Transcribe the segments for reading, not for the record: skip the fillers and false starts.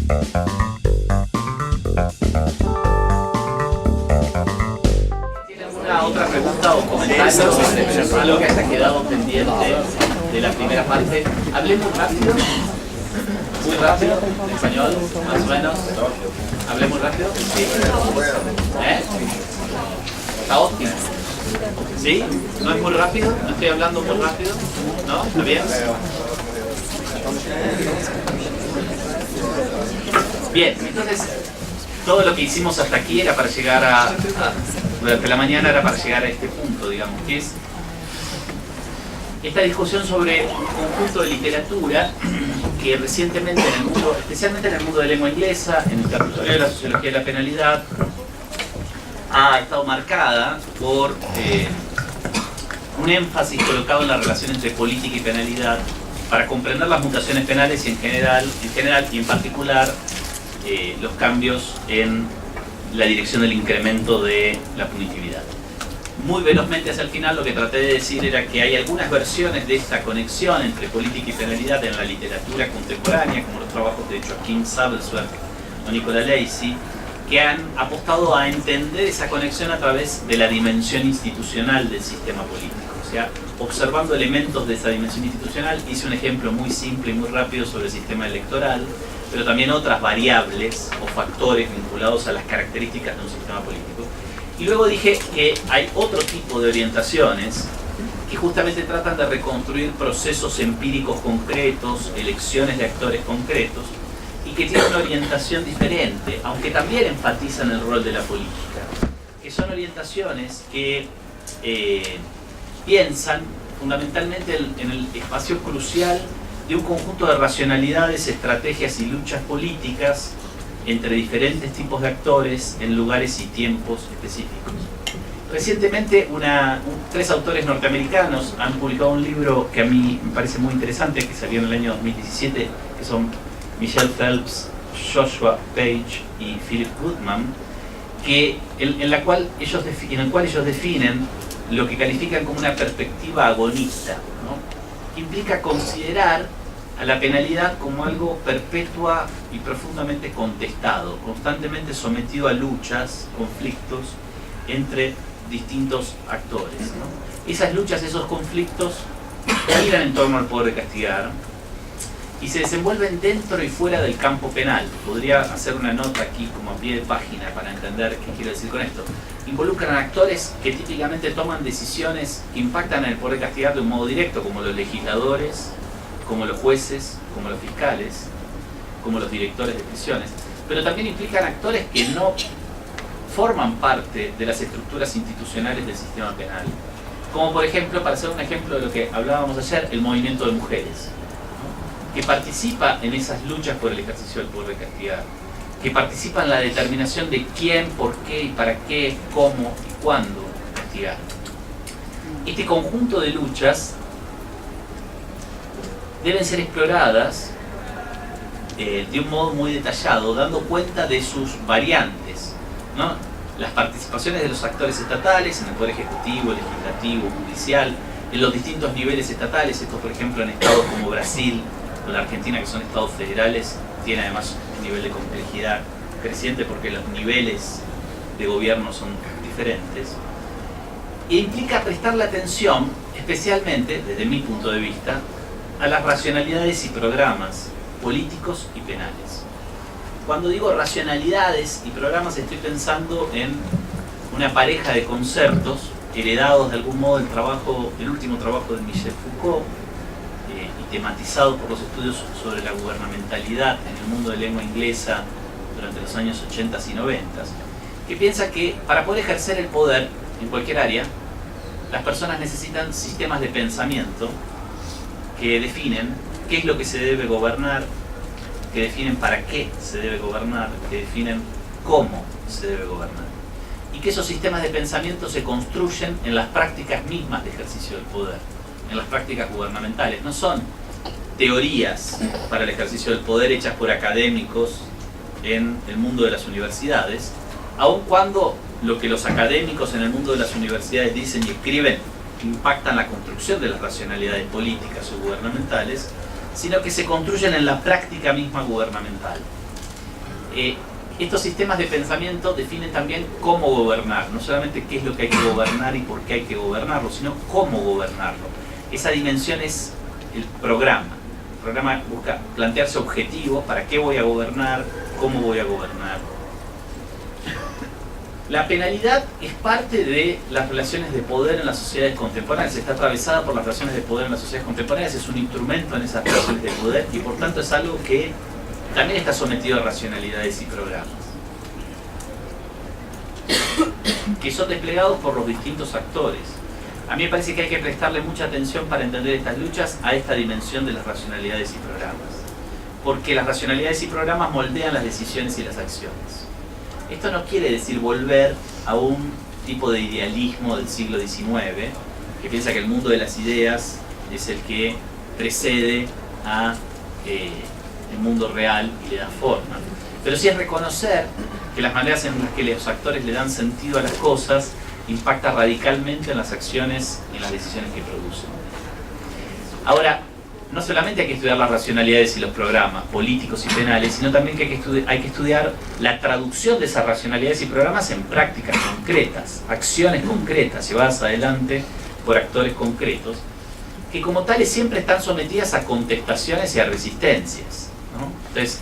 ¿Alguna otra pregunta o comentario? Algo que haya quedado pendiente de la primera parte. Hablé muy rápido. Muy rápido, en español, más o menos. ¿Hablé muy rápido? Sí. Está óptimo. ¿Sí? ¿No es muy rápido? ¿No estoy hablando muy rápido? ¿No? ¿Está bien? Bien, entonces todo lo que hicimos hasta aquí era para llegar durante la mañana era para llegar a este punto, digamos, que es esta discusión sobre un conjunto de literatura que recientemente en el mundo, especialmente en el mundo de lengua inglesa, en el territorio de la sociología de la penalidad, ha estado marcada por un énfasis colocado en la relación entre política y penalidad para comprender las mutaciones penales y en general y en particular los cambios en la dirección del incremento de la punitividad. Muy velozmente hacia el final lo que traté de decir era que hay algunas versiones de esta conexión entre política y penalidad en la literatura contemporánea, como los trabajos de Joachim Sabelsberg o Nicola Lacey, que han apostado a entender esa conexión a través de la dimensión institucional del sistema político. O sea, observando elementos de esa dimensión institucional, hice un ejemplo muy simple y muy rápido sobre el sistema electoral, pero también otras variables o factores vinculados a las características de un sistema político. Y luego dije que hay otro tipo de orientaciones que justamente tratan de reconstruir procesos empíricos concretos, elecciones de actores concretos, y que tienen una orientación diferente, aunque también enfatizan el rol de la política, que son orientaciones que piensan fundamentalmente en el espacio crucial de un conjunto de racionalidades, estrategias y luchas políticas entre diferentes tipos de actores en lugares y tiempos específicos. Recientemente, tres autores norteamericanos han publicado un libro que a mí me parece muy interesante, que salió en el año 2017, que son Michelle Phelps, Joshua Page y Philip Goodman, en el cual ellos definen lo que califican como una perspectiva agonista, ¿no? Que implica considerar a la penalidad como algo perpetua y profundamente contestado, constantemente sometido a luchas, conflictos entre distintos actores, ¿no? Esas luchas, esos conflictos giran en torno al poder de castigar y se desenvuelven dentro y fuera del campo penal. Podría hacer una nota aquí como a pie de página para entender qué quiero decir con esto. Involucran a actores que típicamente toman decisiones que impactan en el poder de castigar de un modo directo, como los legisladores, como los jueces, como los fiscales, como los directores de prisiones, pero también implican actores que no forman parte de las estructuras institucionales del sistema penal, como por ejemplo, para hacer un ejemplo de lo que hablábamos ayer, el movimiento de mujeres, ¿no? Que participa en esas luchas por el ejercicio del poder de castigar, que participa en la determinación de quién, por qué y para qué, cómo y cuándo castigar. Este conjunto de luchas deben ser exploradas de un modo muy detallado, dando cuenta de sus variantes, ¿no? Las participaciones de los actores estatales en el poder ejecutivo, legislativo, judicial, en los distintos niveles estatales. Esto, por ejemplo, en estados como Brasil o la Argentina, que son estados federales, tiene además un nivel de complejidad creciente porque los niveles de gobierno son diferentes. E implica prestarle atención, especialmente, desde mi punto de vista, a las racionalidades y programas políticos y penales. Cuando digo racionalidades y programas estoy pensando en una pareja de conceptos heredados de algún modo del último trabajo de Michel Foucault y tematizados por los estudios sobre la gubernamentalidad en el mundo de lengua inglesa durante los años 80 y 90, que piensa que para poder ejercer el poder en cualquier área, las personas necesitan sistemas de pensamiento que definen qué es lo que se debe gobernar, que definen para qué se debe gobernar, que definen cómo se debe gobernar. Y que esos sistemas de pensamiento se construyen en las prácticas mismas de ejercicio del poder, en las prácticas gubernamentales. No son teorías para el ejercicio del poder hechas por académicos en el mundo de las universidades, aun cuando lo que los académicos en el mundo de las universidades dicen y escriben impactan la construcción de las racionalidades políticas o gubernamentales, sino que se construyen en la práctica misma gubernamental. estos sistemas de pensamiento definen también cómo gobernar, no solamente qué es lo que hay que gobernar y por qué hay que gobernarlo, sino cómo gobernarlo. Esa dimensión es el programa. El programa busca plantearse objetivos, para qué voy a gobernar, cómo voy a gobernar. La penalidad es parte de las relaciones de poder en las sociedades contemporáneas, está atravesada por las relaciones de poder en las sociedades contemporáneas, es un instrumento en esas relaciones de poder y por tanto es algo que también está sometido a racionalidades y programas que son desplegados por los distintos actores. A mí me parece que hay que prestarle mucha atención para entender estas luchas a esta dimensión de las racionalidades y programas, porque las racionalidades y programas moldean las decisiones y las acciones. Esto no quiere decir volver a un tipo de idealismo del siglo XIX que piensa que el mundo de las ideas es el que precede a el mundo real y le da forma, pero sí es reconocer que las maneras en las que los actores le dan sentido a las cosas impacta radicalmente en las acciones y en las decisiones que producen. Ahora, no solamente hay que estudiar las racionalidades y los programas políticos y penales, sino también que hay que estudiar la traducción de esas racionalidades y programas en prácticas concretas, acciones concretas llevadas adelante por actores concretos, que como tales siempre están sometidas a contestaciones y a resistencias, ¿no? Entonces,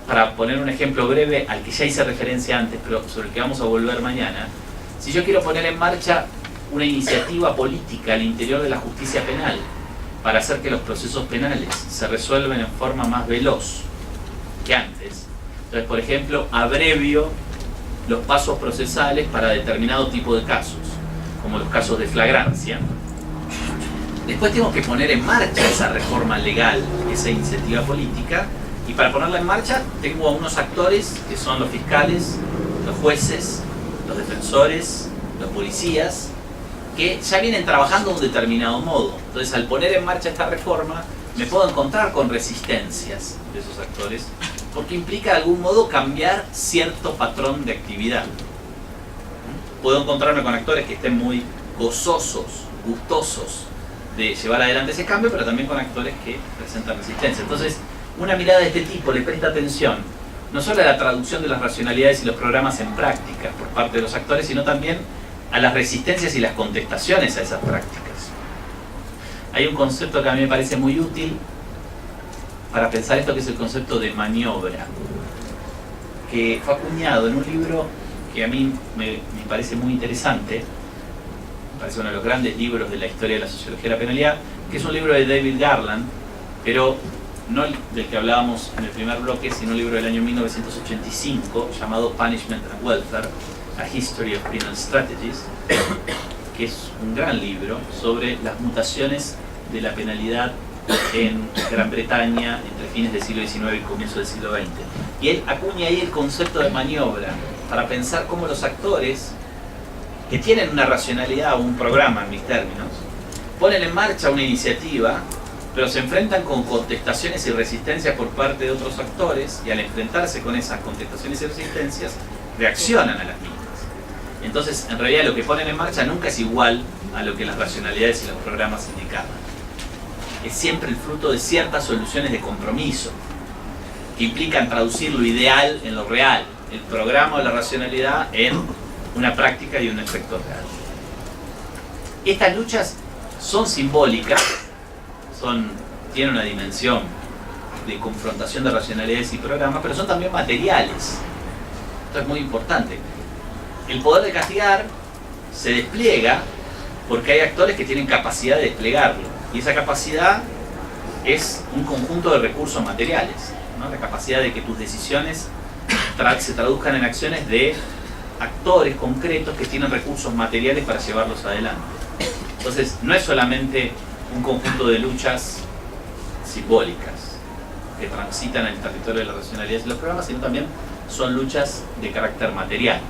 para poner un ejemplo breve al que ya hice referencia antes, pero sobre el que vamos a volver mañana, si yo quiero poner en marcha una iniciativa política al interior de la justicia penal para hacer que los procesos penales se resuelvan en forma más veloz que antes, entonces, por ejemplo, abrevio los pasos procesales para determinado tipo de casos, como los casos de flagrancia. Después tengo que poner en marcha esa reforma legal, esa iniciativa política, y para ponerla en marcha tengo a unos actores que son los fiscales, los jueces, los defensores, los policías, que ya vienen trabajando de un determinado modo. Entonces, al poner en marcha esta reforma, me puedo encontrar con resistencias de esos actores, porque implica de algún modo cambiar cierto patrón de actividad. Puedo encontrarme con actores que estén muy gozosos, gustosos de llevar adelante ese cambio, pero también con actores que presentan resistencia. Entonces, una mirada de este tipo le presta atención no solo a la traducción de las racionalidades y los programas en práctica por parte de los actores, sino también a las resistencias y las contestaciones a esas prácticas. Hay un concepto que a mí me parece muy útil para pensar esto, que es el concepto de maniobra, que fue acuñado en un libro que a mí me parece muy interesante, me parece uno de los grandes libros de la historia de la sociología de la penalidad, que es un libro de David Garland, pero no del que hablábamos en el primer bloque, sino un libro del año 1985 llamado Punishment and Welfare, A History of Penal Strategies, que es un gran libro sobre las mutaciones de la penalidad en Gran Bretaña entre fines del siglo XIX y comienzo del siglo XX. Y él acuña ahí el concepto de maniobra para pensar cómo los actores, que tienen una racionalidad o un programa en mis términos, ponen en marcha una iniciativa, pero se enfrentan con contestaciones y resistencias por parte de otros actores, y al enfrentarse con esas contestaciones y resistencias, reaccionan a las mismas. Entonces, en realidad, lo que ponen en marcha nunca es igual a lo que las racionalidades y los programas indicaban. Es siempre el fruto de ciertas soluciones de compromiso, que implican traducir lo ideal en lo real, el programa o la racionalidad en una práctica y un efecto real. Estas luchas son simbólicas, tienen una dimensión de confrontación de racionalidades y programas, pero son también materiales. Esto es muy importante. El poder de castigar se despliega porque hay actores que tienen capacidad de desplegarlo, y esa capacidad es un conjunto de recursos materiales, ¿no? La capacidad de que tus decisiones se traduzcan en acciones de actores concretos que tienen recursos materiales para llevarlos adelante. Entonces, no es solamente un conjunto de luchas simbólicas que transitan el territorio de las racionalidades y los programas, sino también son luchas de carácter material.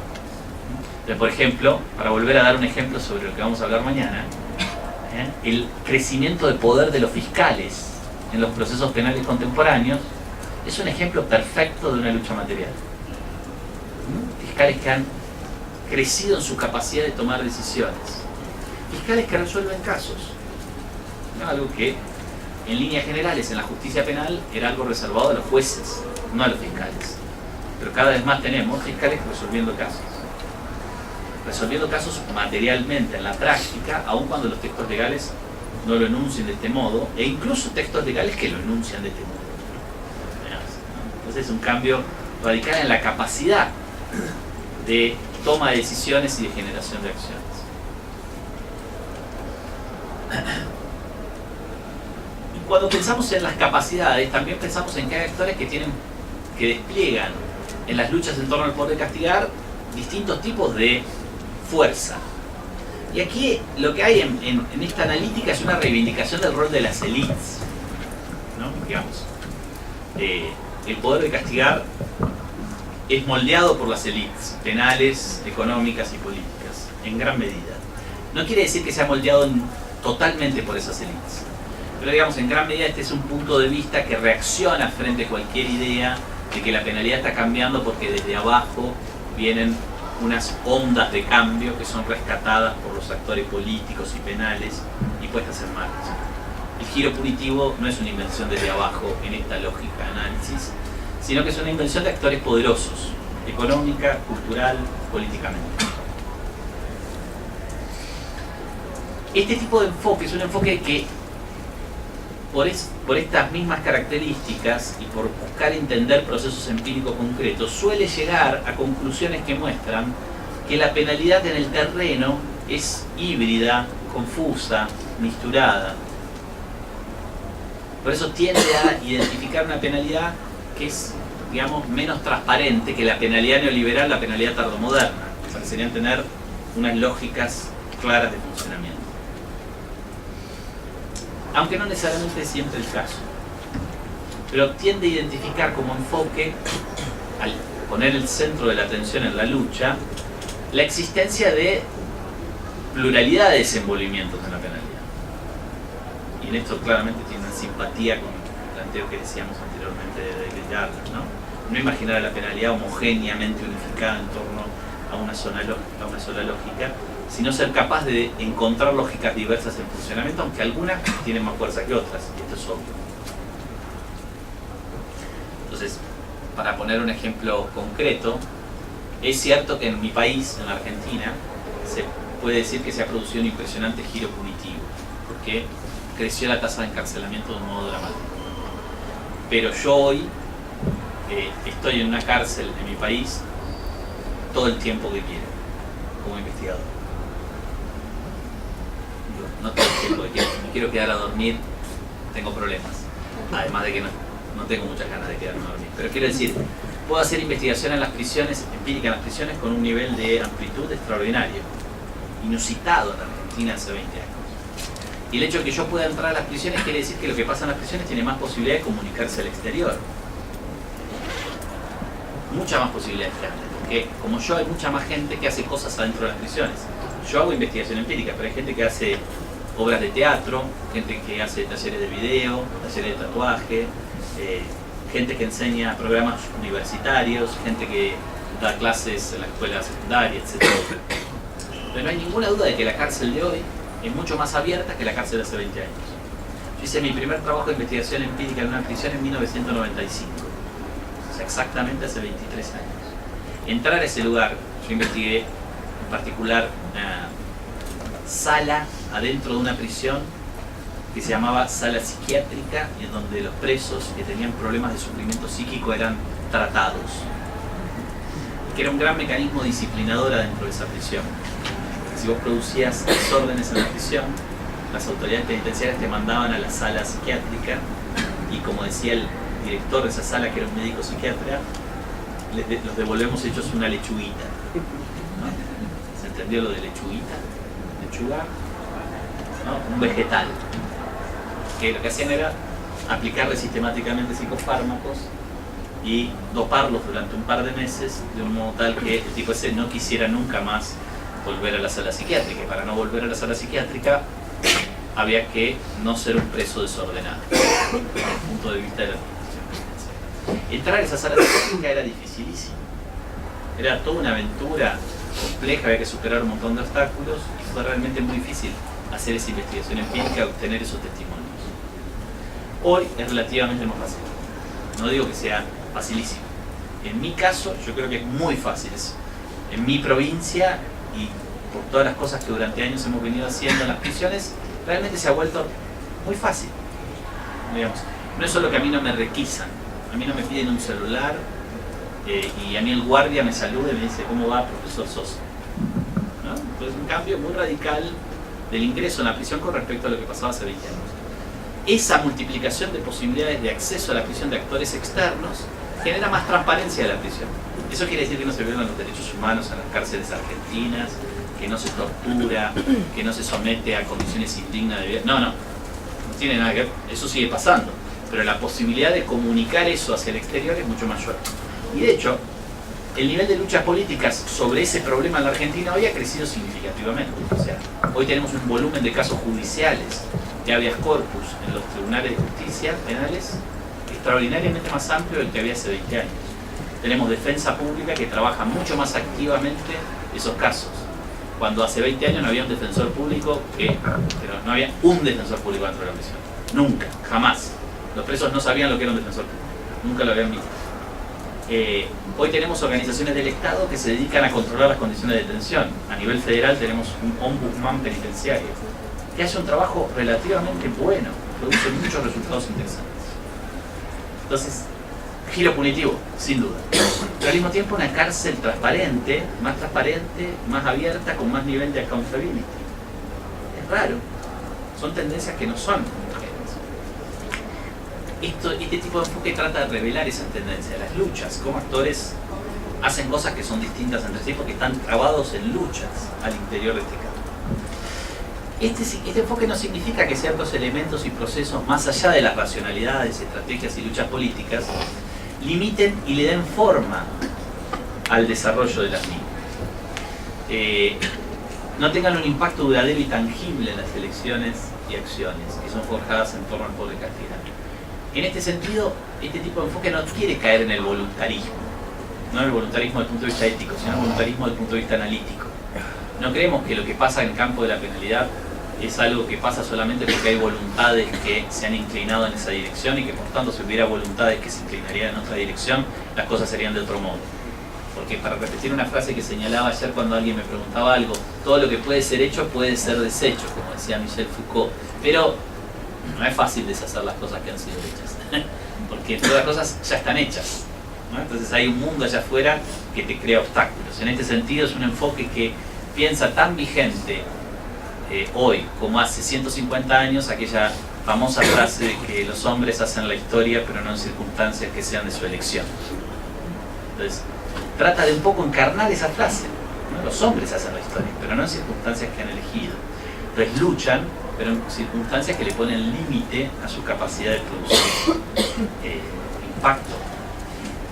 Entonces, por ejemplo, para volver a dar un ejemplo sobre lo que vamos a hablar mañana, el crecimiento de poder de los fiscales en los procesos penales contemporáneos es un ejemplo perfecto de una lucha material. Fiscales que han crecido en su capacidad de tomar decisiones, fiscales que resuelven casos, ¿no? Algo que en líneas generales en la justicia penal era algo reservado a los jueces, no a los fiscales. pero cada vez más tenemos fiscales resolviendo casos materialmente en la práctica, aun cuando los textos legales no lo enuncien de este modo, e incluso textos legales que lo enuncian de este modo. Entonces es un cambio radical en la capacidad de toma de decisiones y de generación de acciones. Y cuando pensamos en las capacidades, también pensamos en que hay actores que despliegan en las luchas en torno al poder de castigar distintos tipos de fuerza. Y aquí lo que hay en esta analítica es una reivindicación del rol de las élites, ¿no? Digamos, el poder de castigar es moldeado por las élites penales, económicas y políticas, en gran medida. No quiere decir que sea moldeado totalmente por esas élites, pero digamos, en gran medida este es un punto de vista que reacciona frente a cualquier idea de que la penalidad está cambiando porque desde abajo vienen unas ondas de cambio que son rescatadas por los actores políticos y penales y puestas en marcha. El giro punitivo no es una invención desde abajo en esta lógica de análisis, sino que es una invención de actores poderosos, económica, cultural, políticamente. Este tipo de enfoque es un enfoque que, por estas mismas características y por buscar entender procesos empíricos concretos, suele llegar a conclusiones que muestran que la penalidad en el terreno es híbrida, confusa, misturada. Por eso tiende a identificar una penalidad que es, digamos, menos transparente que la penalidad neoliberal, la penalidad tardomoderna. Parecerían tener unas lógicas claras de funcionamiento. Aunque no necesariamente es siempre el caso. Pero tiende a identificar como enfoque, al poner el centro de la atención en la lucha, la existencia de pluralidad de desenvolvimientos en la penalidad. Y en esto claramente tiene una simpatía con el planteo que decíamos anteriormente de David Jarler, ¿no? No imaginar a la penalidad homogéneamente unificada en torno a una sola lógica, sino ser capaz de encontrar lógicas diversas en funcionamiento, aunque algunas tienen más fuerza que otras, y esto es obvio. Entonces, para poner un ejemplo concreto, es cierto que en mi país, en la Argentina, se puede decir que se ha producido un impresionante giro punitivo, porque creció la tasa de encarcelamiento de un modo dramático. Pero yo hoy estoy en una cárcel en mi país todo el tiempo que quiero, como investigador. No todo el tiempo que quiero. Si me quiero quedar a dormir, tengo problemas. Además de que no tengo muchas ganas de quedarme a dormir. Pero quiero decir, puedo hacer investigación en las prisiones, empírica en las prisiones, con un nivel de amplitud extraordinario, inusitado en la Argentina hace 20 años. Y el hecho de que yo pueda entrar a las prisiones quiere decir que lo que pasa en las prisiones tiene más posibilidad de comunicarse al exterior. Mucha más posibilidad que antes, porque como yo hay mucha más gente que hace cosas adentro de las prisiones. Yo hago investigación empírica, pero hay gente que hace obras de teatro, gente que hace talleres de video, talleres de tatuaje, gente que enseña programas universitarios, gente que da clases en la escuela secundaria, etc. Pero no hay ninguna duda de que la cárcel de hoy es mucho más abierta que la cárcel de hace 20 años. Yo hice mi primer trabajo de investigación empírica en una prisión en 1995, o sea, exactamente hace 23 años. Entrar a ese lugar, yo investigué en particular una sala adentro de una prisión que se llamaba sala psiquiátrica, y en donde los presos que tenían problemas de sufrimiento psíquico eran tratados, que era un gran mecanismo disciplinador adentro de esa prisión. Si vos producías desórdenes en la prisión, las autoridades penitenciarias te mandaban a la sala psiquiátrica, y como decía el director de esa sala, que era un médico psiquiatra, los devolvemos hechos una lechuguita, ¿no? ¿Se entendió lo de lechuguita? Lechuga, ¿no? Un vegetal, que lo que hacían era aplicarle sistemáticamente psicofármacos y doparlos durante un par de meses, de un modo tal que el tipo ese no quisiera nunca más volver a la sala psiquiátrica. Y para no volver a la sala psiquiátrica había que no ser un preso desordenado, desde el punto de vista de la administración penitenciaria. Entrar a esa sala psiquiátrica era dificilísimo, era toda una aventura compleja, había que superar un montón de obstáculos, y fue realmente muy difícil hacer esa investigación empírica, obtener esos testimonios. Hoy es relativamente más fácil, no digo que sea facilísimo, En mi caso, yo creo que es muy fácil eso. En mi provincia, y por todas las cosas que durante años hemos venido haciendo en las prisiones, realmente se ha vuelto muy fácil. Digamos, no es solo que a mí no me requisan, a mí no me piden un celular, y a mí el guardia me saluda y me dice, ¿cómo va, profesor Sosa? ¿No? Entonces, un cambio muy radical del ingreso en la prisión con respecto a lo que pasaba hace 20 años. Esa multiplicación de posibilidades de acceso a la prisión de actores externos genera más transparencia de la prisión. Eso quiere decir que no se violan los derechos humanos en las cárceles argentinas, que no se tortura, que no se somete a condiciones indignas de vida. No tiene nada que ver, eso sigue pasando, pero la posibilidad de comunicar eso hacia el exterior es mucho mayor. Y de hecho, el nivel de luchas políticas sobre ese problema en la Argentina hoy ha crecido significativamente. O sea, hoy tenemos un volumen de casos judiciales de habeas corpus en los tribunales de justicia penales extraordinariamente más amplio del que había hace 20 años. Tenemos defensa pública que trabaja mucho más activamente esos casos. Cuando hace 20 años no había un defensor público pero no había un defensor público dentro de la prisión. Nunca, jamás. Los presos no sabían lo que era un defensor público. Nunca lo habían visto. Hoy tenemos organizaciones del Estado que se dedican a controlar las condiciones de detención. A nivel federal tenemos un ombudsman penitenciario que hace un trabajo relativamente bueno, produce muchos resultados interesantes. Entonces, giro punitivo, sin duda. Pero al mismo tiempo una cárcel transparente, más abierta, con más nivel de accountability. Es raro. Son tendencias que no son este tipo de enfoque trata de revelar esas tendencias, las luchas, cómo actores hacen cosas que son distintas entre sí porque están trabados en luchas al interior de este campo. Este enfoque no significa que ciertos elementos y procesos, más allá de las racionalidades, estrategias y luchas políticas, limiten y le den forma al desarrollo de las mismas. No tengan un impacto duradero y tangible en las elecciones y acciones que son forjadas en torno al poder castigante. En este sentido, este tipo de enfoque no quiere caer en el voluntarismo, no en el voluntarismo desde el punto de vista ético, sino en el voluntarismo desde el punto de vista analítico. No creemos que lo que pasa en el campo de la penalidad es algo que pasa solamente porque hay voluntades que se han inclinado en esa dirección y que por tanto si hubiera voluntades que se inclinarían en otra dirección, las cosas serían de otro modo. Porque para repetir una frase que señalaba ayer cuando alguien me preguntaba algo, todo lo que puede ser hecho puede ser deshecho, como decía Michel Foucault, pero no es fácil deshacer las cosas que han sido hechas, porque todas las cosas ya están hechas, ¿no? Entonces hay un mundo allá afuera que te crea obstáculos. En este sentido es un enfoque que piensa tan vigente hoy como hace 150 años aquella famosa frase de que los hombres hacen la historia pero no en circunstancias que sean de su elección. Entonces trata de un poco encarnar esa frase, ¿no? Los hombres hacen la historia pero no en circunstancias que han elegido. Entonces luchan pero en circunstancias que le ponen límite a su capacidad de producir impacto.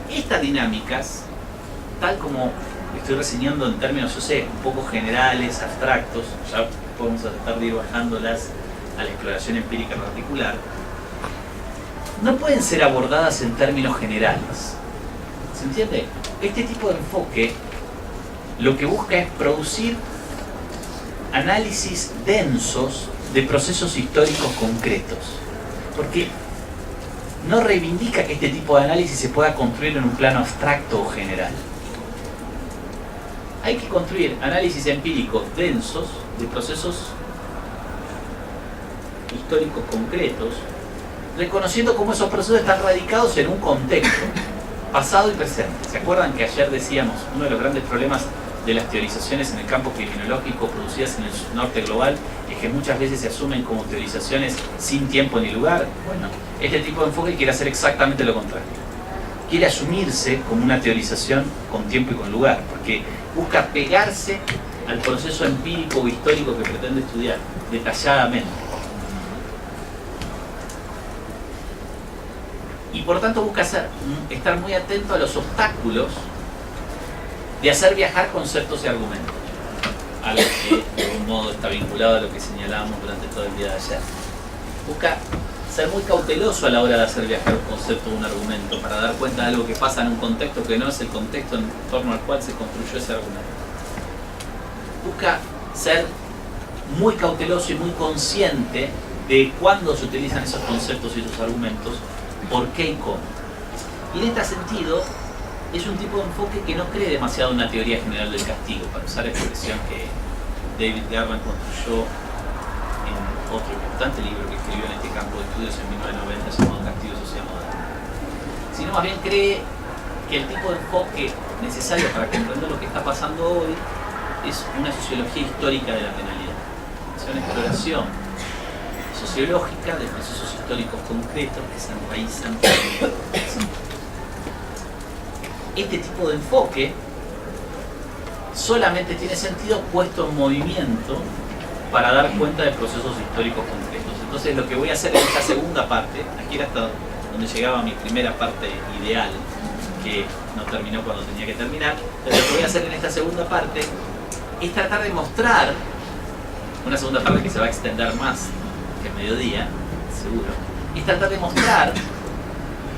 Estas dinámicas, tal como estoy reseñando en términos, yo sé, un poco generales, abstractos, ya podemos estar divagándolas a la exploración empírica particular, no pueden ser abordadas en términos generales. ¿Se entiende? Este tipo de enfoque lo que busca es producir análisis densos de procesos históricos concretos, porque no reivindica que este tipo de análisis se pueda construir en un plano abstracto o general. Hay que construir análisis empíricos densos de procesos históricos concretos, reconociendo cómo esos procesos están radicados en un contexto, pasado y presente. ¿Se acuerdan que ayer decíamos, uno de los grandes problemas de las teorizaciones en el campo criminológico producidas en el norte global es que muchas veces se asumen como teorizaciones sin tiempo ni lugar? Bueno, este tipo de enfoque quiere hacer exactamente lo contrario. Quiere asumirse como una teorización con tiempo y con lugar, porque busca pegarse al proceso empírico o histórico que pretende estudiar detalladamente. Y por tanto busca estar muy atento a los obstáculos de hacer viajar conceptos y argumentos, algo que de algún modo está vinculado a lo que señalábamos durante todo el día de ayer. Busca ser muy cauteloso a la hora de hacer viajar un concepto o un argumento para dar cuenta de algo que pasa en un contexto que no es el contexto en torno al cual se construyó ese argumento. Busca ser muy cauteloso y muy consciente de cuándo se utilizan esos conceptos y esos argumentos, por qué y cómo. Y en este sentido, es un tipo de enfoque que no cree demasiado en una teoría general del castigo, para usar la expresión que David Garland construyó en otro importante libro que escribió en este campo de estudios en 1990 llamado Castigo y Sociedad Moderna. Sino más bien cree que el tipo de enfoque necesario para comprender lo que está pasando hoy es una sociología histórica de la penalidad. Es una exploración sociológica de procesos históricos concretos que se enraizan en el presente. Este tipo de enfoque solamente tiene sentido puesto en movimiento para dar cuenta de procesos históricos concretos. Entonces lo que voy a hacer en esta segunda parte, aquí era hasta donde llegaba mi primera parte ideal, que no terminó cuando tenía que terminar, pero lo que voy a hacer en esta segunda parte es tratar de mostrar, una segunda parte que se va a extender más que el mediodía, seguro, es tratar de mostrar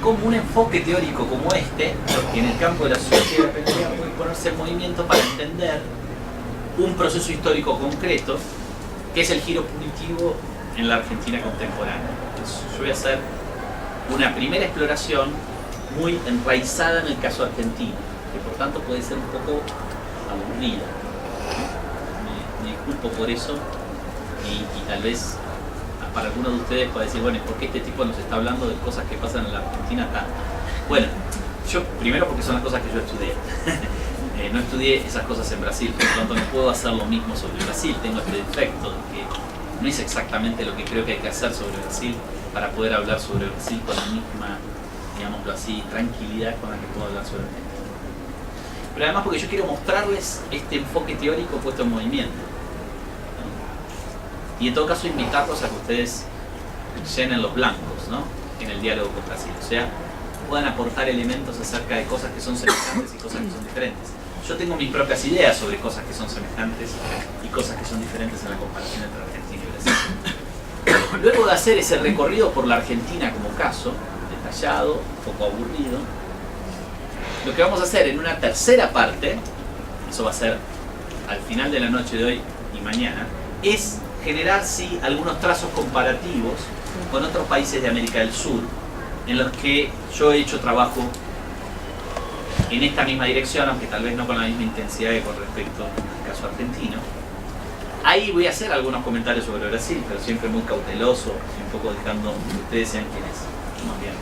cómo un enfoque teórico como este, que en el campo de la sociología de la penalidad puede ponerse en movimiento para entender un proceso histórico concreto, que es el giro punitivo en la Argentina contemporánea. Entonces, yo voy a hacer una primera exploración muy enraizada en el caso argentino, que por tanto puede ser un poco aburrida. Me disculpo por eso y tal vez para algunos de ustedes puede decir, bueno, ¿por qué este tipo nos está hablando de cosas que pasan en la Argentina tanto? Bueno, yo primero porque son las cosas que yo estudié. No estudié esas cosas en Brasil, por lo tanto no puedo hacer lo mismo sobre Brasil. Tengo este defecto de que no es exactamente lo que creo que hay que hacer sobre Brasil para poder hablar sobre Brasil con la misma, digámoslo así, tranquilidad con la que puedo hablar sobre Argentina. Pero además porque yo quiero mostrarles este enfoque teórico puesto en movimiento. Y en todo caso invitarlos a que ustedes llenen los blancos, ¿no?, en el diálogo con Brasil. O sea, puedan aportar elementos acerca de cosas que son semejantes y cosas que son diferentes. Yo tengo mis propias ideas sobre cosas que son semejantes y cosas que son diferentes en la comparación entre Argentina y Brasil. Luego de hacer ese recorrido por la Argentina como caso, detallado, un poco aburrido, lo que vamos a hacer en una tercera parte, eso va a ser al final de la noche de hoy y mañana, es generar, sí, algunos trazos comparativos con otros países de América del Sur, en los que yo he hecho trabajo en esta misma dirección, aunque tal vez no con la misma intensidad que con respecto al caso argentino. Ahí voy a hacer algunos comentarios sobre Brasil, pero siempre muy cauteloso y un poco dejando que ustedes sean quienes más bien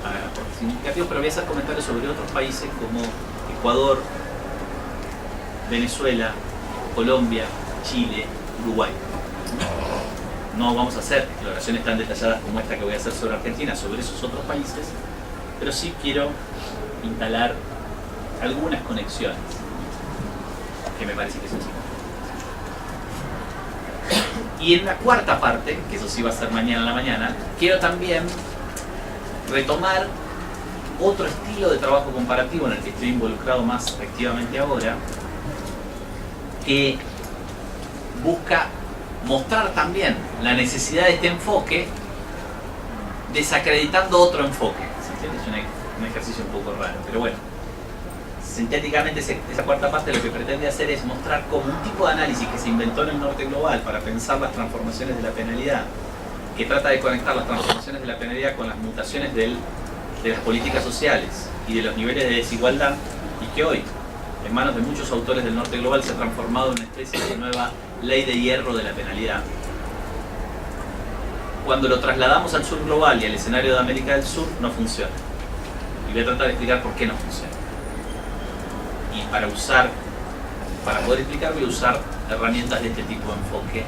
hagan aportes significativos, pero voy a hacer comentarios sobre otros países como Ecuador, Venezuela, Colombia, Chile, Uruguay. No vamos a hacer exploraciones tan detalladas como esta que voy a hacer sobre Argentina, sobre esos otros países, pero sí quiero instalar algunas conexiones que me parece que son significativas. Y en la cuarta parte, que eso sí va a ser mañana en la mañana, quiero también retomar otro estilo de trabajo comparativo en el que estoy involucrado más activamente ahora, que busca mostrar también la necesidad de este enfoque desacreditando otro enfoque. ¿Se entiende? Es un ejercicio un poco raro, pero bueno. Sintéticamente esa cuarta parte lo que pretende hacer es mostrar cómo un tipo de análisis que se inventó en el norte global para pensar las transformaciones de la penalidad, que trata de conectar las transformaciones de la penalidad con las mutaciones de las políticas sociales y de los niveles de desigualdad, y que hoy, en manos de muchos autores del norte global, se ha transformado en una especie de nueva ley de hierro de la penalidad. Cuando lo trasladamos al sur global y al escenario de América del Sur, no funciona. Y voy a tratar de explicar por qué no funciona. Y para poder explicar, voy a usar herramientas de este tipo de enfoque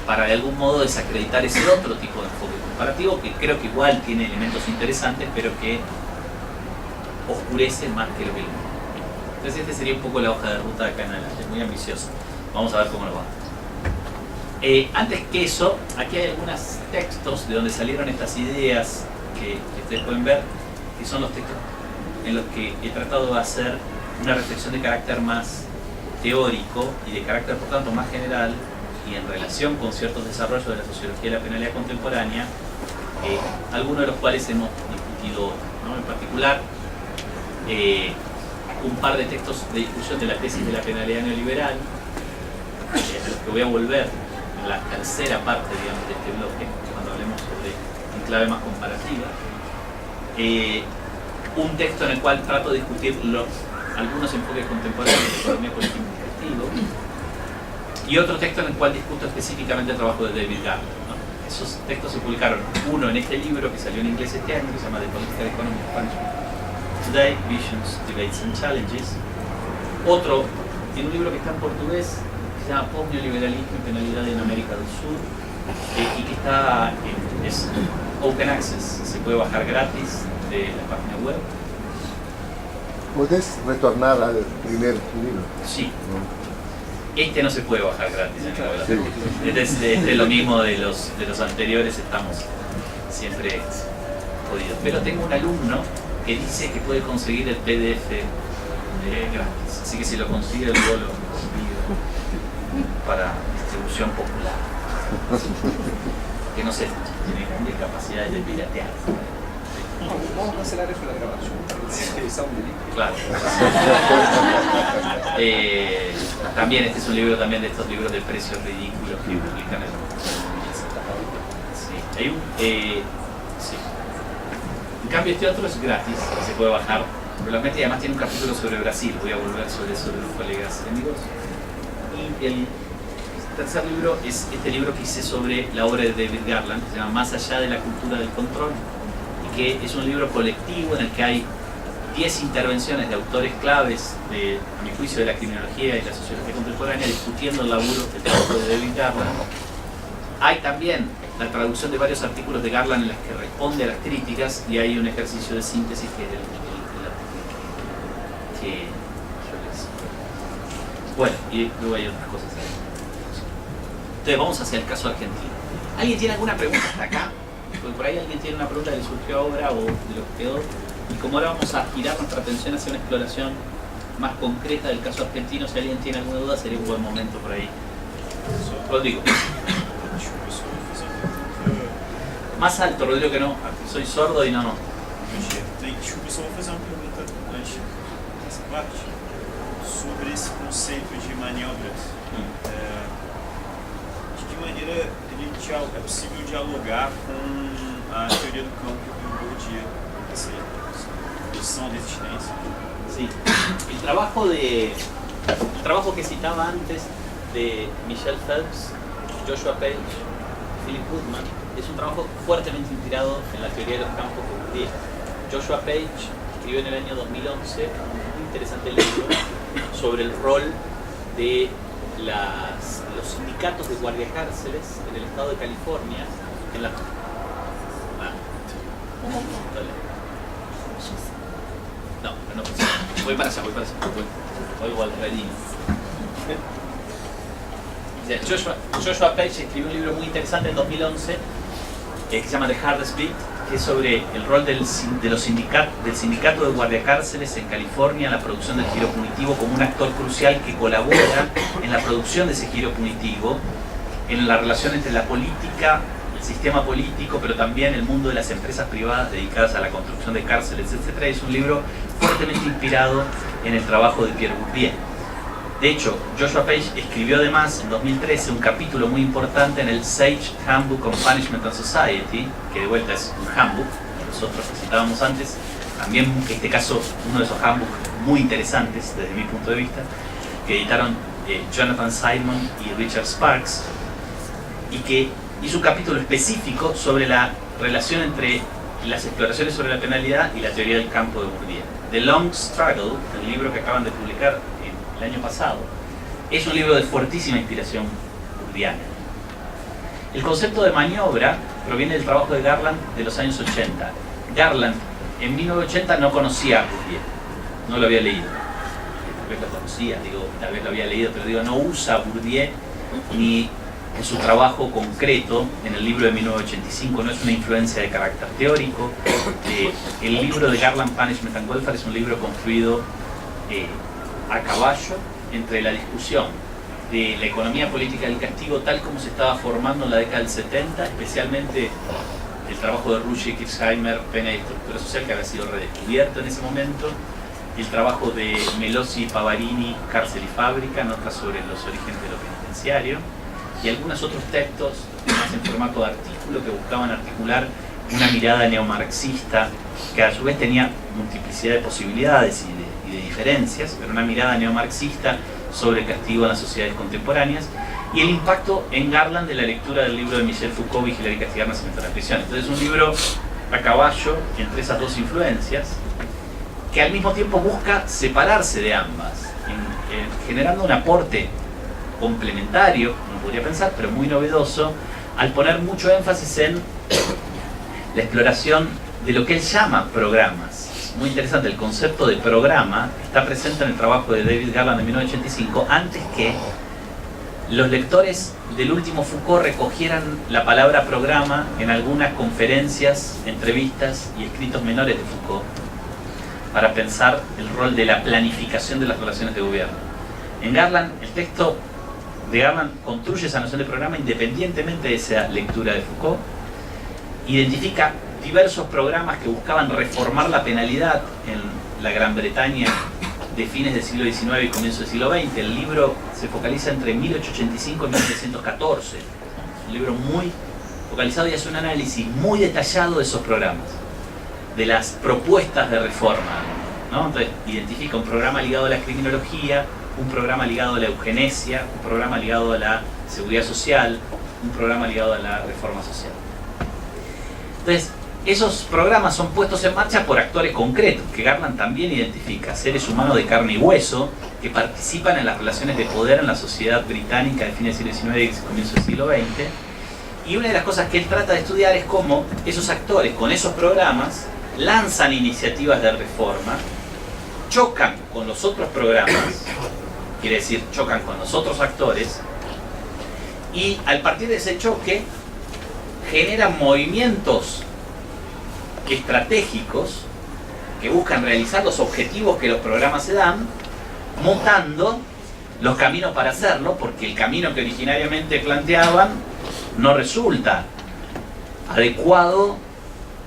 para de algún modo desacreditar ese otro tipo de enfoque comparativo, que creo que igual tiene elementos interesantes, pero que oscurece más que lo que lo. Entonces este sería un poco la hoja de ruta de acá en adelante, muy ambiciosa. Vamos a ver cómo lo va. Antes que eso, aquí hay algunos textos de donde salieron estas ideas que ustedes pueden ver, que son los textos en los que he tratado de hacer una reflexión de carácter más teórico y de carácter, por tanto, más general, y en relación con ciertos desarrollos de la sociología de la penalidad contemporánea, algunos de los cuales hemos discutido hoy, ¿no? En particular, un par de textos de discusión de la tesis de la penalidad neoliberal, a los que voy a volver en la tercera parte, digamos, de este bloque, cuando hablemos sobre en clave más comparativa. un texto en el cual trato de discutir algunos enfoques contemporáneos de economía política y castigo, y otro texto en el cual discuto específicamente el trabajo de David Garland, ¿no? Esos textos se publicaron, uno en este libro que salió en inglés este año, que se llama The Political Economy of Punishment Today, Visions, Debates and Challenges. Otro en un libro que está en portugués, que se llama Post-Neoliberalismo y Penalidad en América del Sur, y que está es Open Access, se puede bajar gratis de la página web. ¿Puedes retornar al primer libro? Sí. Este no se puede bajar gratis en la web. Sí. Este es lo mismo de los anteriores, estamos siempre jodidos. Pero tengo un alumno que dice que puede conseguir el PDF gratis. Así que si lo consigue, luego lo envío para distribución popular. Que no sé, tiene discapacidades de piratear. Vamos a cancelar eso en la grabación. Claro. También este es un libro también de estos libros de precios ridículos que publican en sí. Hay un sí. En cambio este otro es gratis, se puede bajar regularmente, y además tiene un capítulo sobre Brasil. Voy a volver sobre eso de los colegas amigos. Y el tercer libro es este libro que hice sobre la obra de David Garland, que se llama Más allá de la cultura del control, y que es un libro colectivo en el que hay 10 intervenciones de autores claves, a mi juicio, de la criminología y la sociología contemporánea, discutiendo el laburo del trabajo de David Garland. Hay también la traducción de varios artículos de Garland en las que responde a las críticas, y hay un ejercicio de síntesis que es que yo les... Bueno, y luego hay otras cosas ahí. Entonces vamos hacia el caso argentino. ¿Alguien tiene alguna pregunta hasta acá? Porque por ahí alguien tiene una pregunta que le surgió ahora o de lo que quedó. Y como ahora vamos a girar nuestra atención hacia una exploración más concreta del caso argentino, si alguien tiene alguna duda, sería un buen momento por ahí. Rodrigo. Más alto, Rodrigo, que no. Soy sordo y no. Desculpa, só vou fazer uma pergunta antes dessa parte sobre esse conceito de maniobras. De que maneira é possível dialogar com a teoria do campo do Bourdieu, essa posição de existência? Sí. El trabajo que citaba antes de Michel Phelps, Joshua Page, Philip Goodman, es un trabajo fuertemente inspirado en la teoría de los campos de Bourdieu. Joshua Page escribió en el año 2011 un muy interesante libro sobre el rol de los sindicatos de guardiacárceles en el estado de California en la... No, voy para allá, voy al redino. Joshua Page escribió un libro muy interesante en 2011 que se llama The Hardest Beat, que es sobre el rol del sindicato de guardiacárceles en California en la producción del giro punitivo como un actor crucial que colabora en la producción de ese giro punitivo, en la relación entre la política, el sistema político, pero también el mundo de las empresas privadas dedicadas a la construcción de cárceles, etc. Es un libro fuertemente inspirado en el trabajo de Pierre Bourdieu. De hecho, Joshua Page escribió además en 2013 un capítulo muy importante en el Sage Handbook on Punishment and Society, que de vuelta es un handbook, como los otros que citábamos antes, también en este caso uno de esos handbooks muy interesantes desde mi punto de vista, que editaron Jonathan Simon y Richard Sparks, y que hizo un capítulo específico sobre la relación entre las exploraciones sobre la penalidad y la teoría del campo de Bourdieu. The Long Struggle, el libro que acaban de publicar el año pasado, es un libro de fuertísima inspiración bourdiana. El concepto de maniobra proviene del trabajo de Garland de los años 80. Garland en 1980 no conocía a Bourdieu, no lo había leído. Tal vez lo conocía, tal vez lo había leído, pero no usa a Bourdieu ni en su trabajo concreto en el libro de 1985, no es una influencia de carácter teórico. El libro de Garland, Punishment and Welfare, es un libro construido a caballo entre la discusión de la economía política del castigo tal como se estaba formando en la década del 70, especialmente el trabajo de Ruggeri, Kirchheimer, Pena y Estructura Social, que había sido redescubierto en ese momento, y el trabajo de Melosi, Pavarini, Cárcel y Fábrica, notas sobre los orígenes de lo penitenciario, y algunos otros textos más en formato de artículo que buscaban articular una mirada neomarxista que a su vez tenía multiplicidad de posibilidades y de diferencias, pero una mirada neomarxista sobre el castigo en las sociedades contemporáneas, y el impacto en Garland de la lectura del libro de Michel Foucault, Vigilar y Castigar, Nacimiento de la Prisión. Entonces es un libro a caballo entre esas dos influencias, que al mismo tiempo busca separarse de ambas, generando un aporte complementario, uno podría pensar, pero muy novedoso, al poner mucho énfasis en la exploración de lo que él llama programas. Es muy interesante, el concepto de programa está presente en el trabajo de David Garland de 1985, antes que los lectores del último Foucault recogieran la palabra programa en algunas conferencias, entrevistas y escritos menores de Foucault, para pensar el rol de la planificación de las relaciones de gobierno. En Garland, el texto de Garland construye esa noción de programa independientemente de esa lectura de Foucault, identifica diversos programas que buscaban reformar la penalidad en la Gran Bretaña de fines del siglo XIX y comienzo del siglo XX. El libro se focaliza entre 1885 y 1914. Es un libro muy focalizado y hace un análisis muy detallado de esos programas, de las propuestas de reforma, ¿no? Entonces identifica un programa ligado a la criminología, un programa ligado a la eugenesia, un programa ligado a la seguridad social, un programa ligado a la reforma social. Entonces, esos programas son puestos en marcha por actores concretos, que Garland también identifica, seres humanos de carne y hueso, que participan en las relaciones de poder en la sociedad británica de fines del siglo XIX y comienzo del siglo XX. Y una de las cosas que él trata de estudiar es cómo esos actores, con esos programas, lanzan iniciativas de reforma, chocan con los otros programas, quiere decir, chocan con los otros actores, y al partir de ese choque generan movimientos estratégicos que buscan realizar los objetivos que los programas se dan, montando los caminos para hacerlo, porque el camino que originariamente planteaban no resulta adecuado,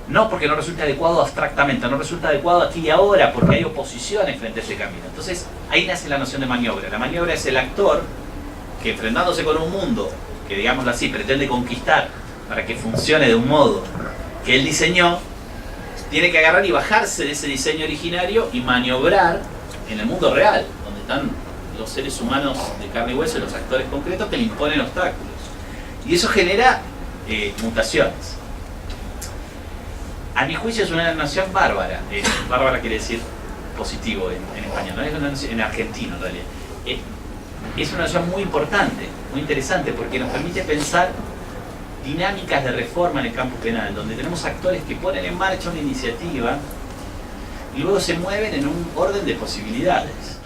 no porque no resulta adecuado abstractamente, no resulta adecuado aquí y ahora, porque hay oposiciones frente a ese camino. Entonces ahí nace la noción de maniobra. La maniobra es el actor que, enfrentándose con un mundo que, digámoslo así, pretende conquistar para que funcione de un modo que él diseñó, tiene que agarrar y bajarse de ese diseño originario y maniobrar en el mundo real, donde están los seres humanos de carne y hueso, los actores concretos que le imponen obstáculos. Y eso genera mutaciones. A mi juicio es una noción bárbara. Bárbara quiere decir positivo en español, ¿no? Es una noción, en argentino en realidad. Es una noción muy importante, muy interesante, porque nos permite pensar dinámicas de reforma en el campo penal, donde tenemos actores que ponen en marcha una iniciativa y luego se mueven en un orden de posibilidades.